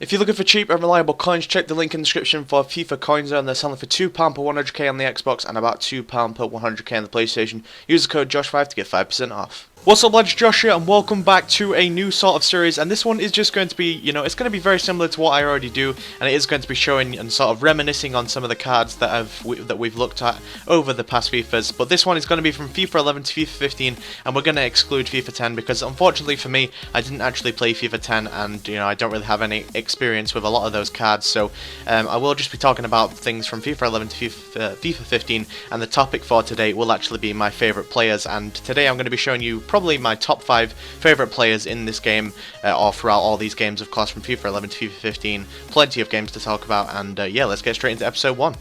If you're looking for cheap and reliable coins, check the link in the description for FIFA Coin Zone. They're selling for £2 per 100k on the Xbox and about £2 per 100k on the PlayStation. Use the code Josh5 to get 5% off. What's up, lads? Josh here, and welcome back to a new sort of series. And this one is just going to be, it's going to be very similar to what I already do, and it is going to be showing and sort of reminiscing on some of the cards that we've looked at over the past FIFAs. But this one is going to be from FIFA 11 to FIFA 15, and we're going to exclude FIFA 10 because, unfortunately for me, I didn't actually play FIFA 10, and I don't really have any experience with a lot of those cards. So I will just be talking about things from FIFA 11 to FIFA 15, and the topic for today will actually be my favourite players. And today I'm going to be showing you probably my top 5 favourite players in this game, or throughout all these games, of course, from FIFA 11 to FIFA 15. Plenty of games to talk about, and yeah, let's get straight into episode 1.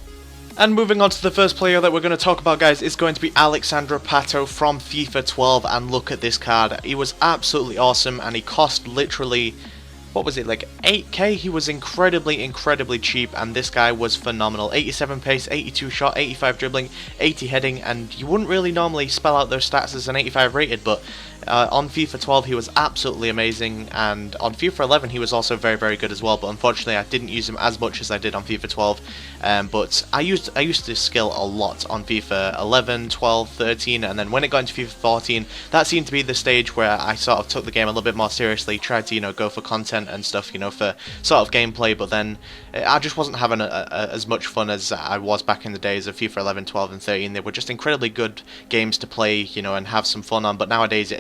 And moving on to the first player that we're going to talk about, guys, is going to be Alexandre Pato from FIFA 12, and look at this card. He was absolutely awesome, and he cost literally, what was it, like 8k? He was incredibly cheap, and this guy was phenomenal. 87 pace, 82 shot, 85 dribbling, 80 heading, and you wouldn't really normally spell out those stats as an 85 rated, but on FIFA 12 he was absolutely amazing, and on FIFA 11 he was also very good as well, but unfortunately I didn't use him as much as I did on FIFA 12. But I used this skill a lot on FIFA 11, 12, 13, and then when it got into FIFA 14, that seemed to be the stage where I sort of took the game a little bit more seriously, tried to go for content and stuff, for sort of gameplay, but then I just wasn't having as much fun as I was back in the days of FIFA 11, 12, and 13. They were just incredibly good games to play, and have some fun on, but nowadays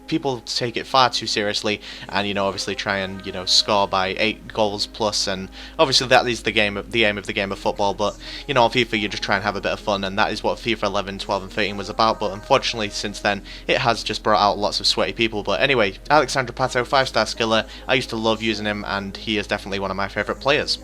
people take it far too seriously, and obviously try and score by 8 goals plus, and obviously that is the aim of the game of football. But on FIFA you just try and have a bit of fun, and that is what FIFA 11, 12 and 13 was about. But unfortunately since then it has just brought out lots of sweaty people. But anyway, Alexandre Pato, 5-star skiller. I used to love using him, and he is definitely one of my favourite players.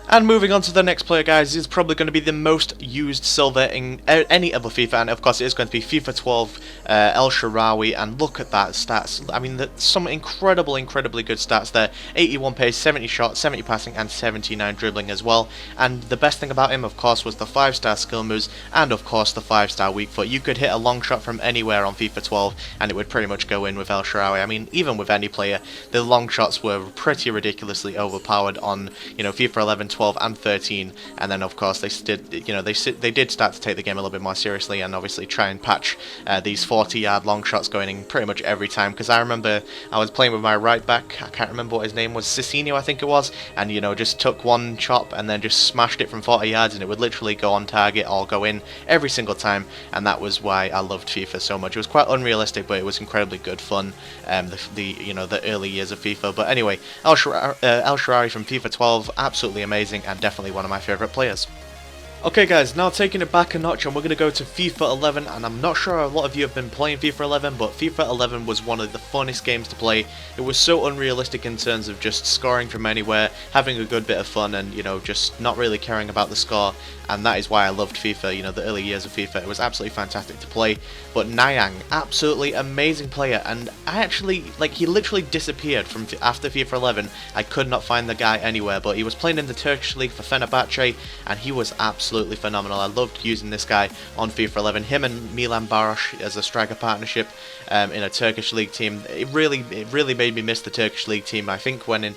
And moving on to the next player, guys, is probably going to be the most used silver in any other FIFA, and of course it is going to be FIFA 12 El Shaarawy. And look at that stats. I mean, some incredibly good stats there. 81 pace, 70 shot, 70 passing, and 79 dribbling as well. And the best thing about him, of course, was the 5-star skill moves, and of course the 5-star weak foot. You could hit a long shot from anywhere on FIFA 12 and it would pretty much go in with El Shaarawy. I mean, even with any player, the long shots were pretty ridiculously overpowered on FIFA 11, 12 and 13, and then of course they did start to take the game a little bit more seriously, and obviously try and patch these 40-yard long shots going in pretty much every time. Because I remember I was playing with my right back, I can't remember what his name was, Cicinho I think it was, and just took one chop and then just smashed it from 40 yards, and it would literally go on target or go in every single time. And that was why I loved FIFA so much. It was quite unrealistic, but it was incredibly good fun, the early years of FIFA. But anyway, El Shaarawy from FIFA 12, absolutely amazing, and definitely one of my favourite players. Okay guys, now taking it back a notch, and we're going to go to FIFA 11, and I'm not sure a lot of you have been playing FIFA 11, but FIFA 11 was one of the funnest games to play. It was so unrealistic in terms of just scoring from anywhere, having a good bit of fun, and just not really caring about the score, and that is why I loved FIFA, the early years of FIFA. It was absolutely fantastic to play. But Nyang, absolutely amazing player, and I actually, he literally disappeared from after FIFA 11. I could not find the guy anywhere, but he was playing in the Turkish league for Fenerbahce, and he was absolutely phenomenal. I loved using this guy on FIFA 11. Him and Milan Baroš as a striker partnership in a Turkish league team. It really made me miss the Turkish league team. I think when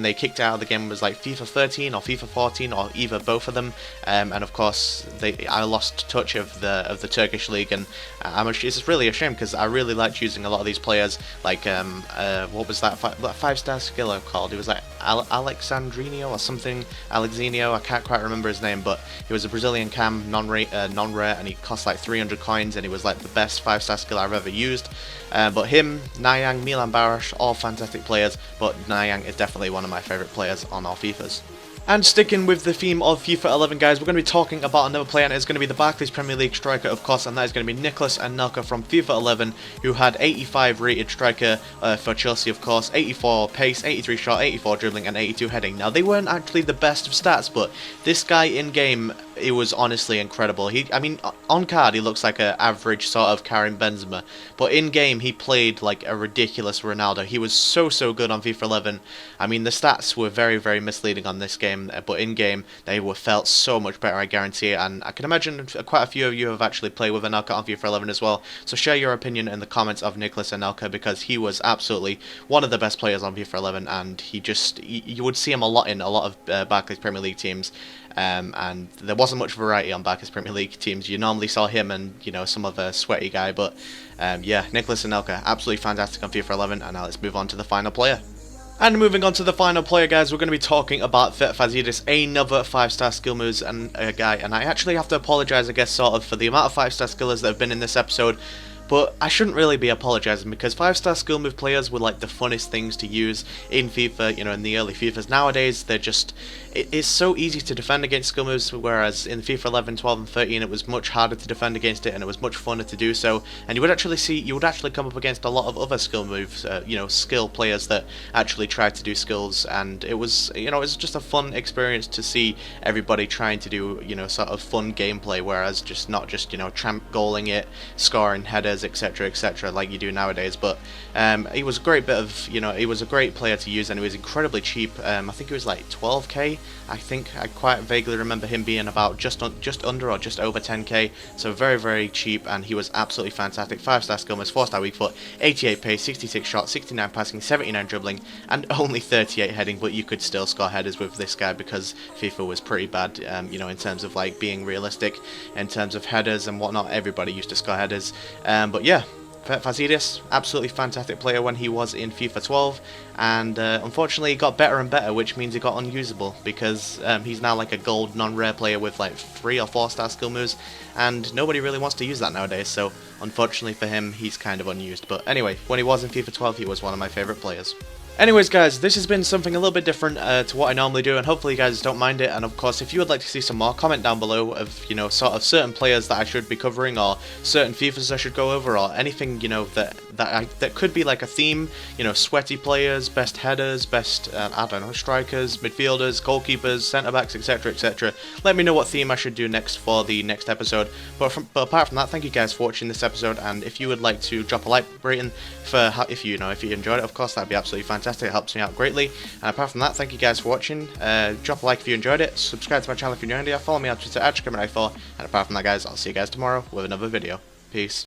they kicked out of the game, it was like FIFA 13 or FIFA 14 or either both of them, and of course I lost touch of the Turkish league, and it's really a shame because I really liked using a lot of these players. Like what was that 5-star skiller called? It was like Alexandrinho or something, Alexinho, I can't quite remember his name, but he was a Brazilian cam, non-rare, and he cost like 300 coins, and he was like the best 5-star skill I've ever used. But him, Nyang, Milan Baroš, all fantastic players, but Nyang is definitely one of my favourite players on all FIFAs. And sticking with the theme of FIFA 11, guys, we're going to be talking about another player, and it's going to be the Barclays Premier League striker, of course, and that is going to be Nicolas Anelka from FIFA 11, who had 85 rated striker for Chelsea, of course, 84 pace, 83 shot, 84 dribbling, and 82 heading. Now, they weren't actually the best of stats, but this guy in-game, it was honestly incredible. I mean, on card he looks like an average sort of Karim Benzema, but in game he played like a ridiculous Ronaldo. He was so good on FIFA 11. I mean, the stats were very misleading on this game, but in game they were felt so much better, I guarantee it. And I can imagine quite a few of you have actually played with Anelka on FIFA 11 as well. So share your opinion in the comments of Nicolas Anelka, because he was absolutely one of the best players on FIFA 11, and you would see him a lot in a lot of Barclays Premier League teams. And there wasn't much variety on Barclays Premier League teams. You normally saw him and, you know, some other sweaty guy, but yeah, Nicolas Anelka, absolutely fantastic on FIFA 11. And now let's move on to the final player. And moving on to the final player, guys, we're going to be talking about Fazidis, another 5-star skill moves and guy. And I actually have to apologise, I guess, sort of, for the amount of 5-star skillers that have been in this episode. But I shouldn't really be apologising, because 5-star skill move players were like the funnest things to use in FIFA, you know, in the early FIFAs. Nowadays, they're just, it's so easy to defend against skill moves, whereas in FIFA 11, 12 and 13 it was much harder to defend against it, and it was much funner to do so. And you would actually come up against a lot of other skill moves, you know, skill players that actually tried to do skills, and it was, you know, it was just a fun experience to see everybody trying to do, you know, sort of fun gameplay, whereas not just, you know, tramp goaling it, scoring headers, etc like you do nowadays. But he was a great bit of, you know, he was a great player to use, and he was incredibly cheap. I think he was like 12k. I think I quite vaguely remember him being about just under or just over 10k, so very cheap, and he was absolutely fantastic. 5-star skill moves, 4-star weak foot, 88 pace, 66 shot, 69 passing, 79 dribbling, and only 38 heading. But you could still score headers with this guy, because FIFA was pretty bad, you know, in terms of like being realistic in terms of headers and whatnot. Everybody used to score headers, but yeah, Fazidis, absolutely fantastic player when he was in FIFA 12, and unfortunately he got better and better, which means he got unusable, because he's now like a gold non-rare player with like 3 or 4-star skill moves, and nobody really wants to use that nowadays. So unfortunately for him, he's kind of unused. But anyway, when he was in FIFA 12, he was one of my favourite players. Anyways, guys, this has been something a little bit different to what I normally do, and hopefully you guys don't mind it. And of course, if you would like to see some more, comment down below of, you know, sort of certain players that I should be covering, or certain FIFAs I should go over, or anything, you know, that could be like a theme. You know, sweaty players, best headers, best I don't know, strikers, midfielders, goalkeepers, centre backs, etc. Let me know what theme I should do next for the next episode. But apart from that, thank you guys for watching this episode, and if you would like to drop a like rating for if you enjoyed it, of course, that'd be absolutely fantastic. It helps me out greatly. And apart from that, thank you guys for watching. Drop a like if you enjoyed it. Subscribe to my channel if you're new here. Follow me on Twitter @Criminal4. And apart from that, guys, I'll see you guys tomorrow with another video. Peace.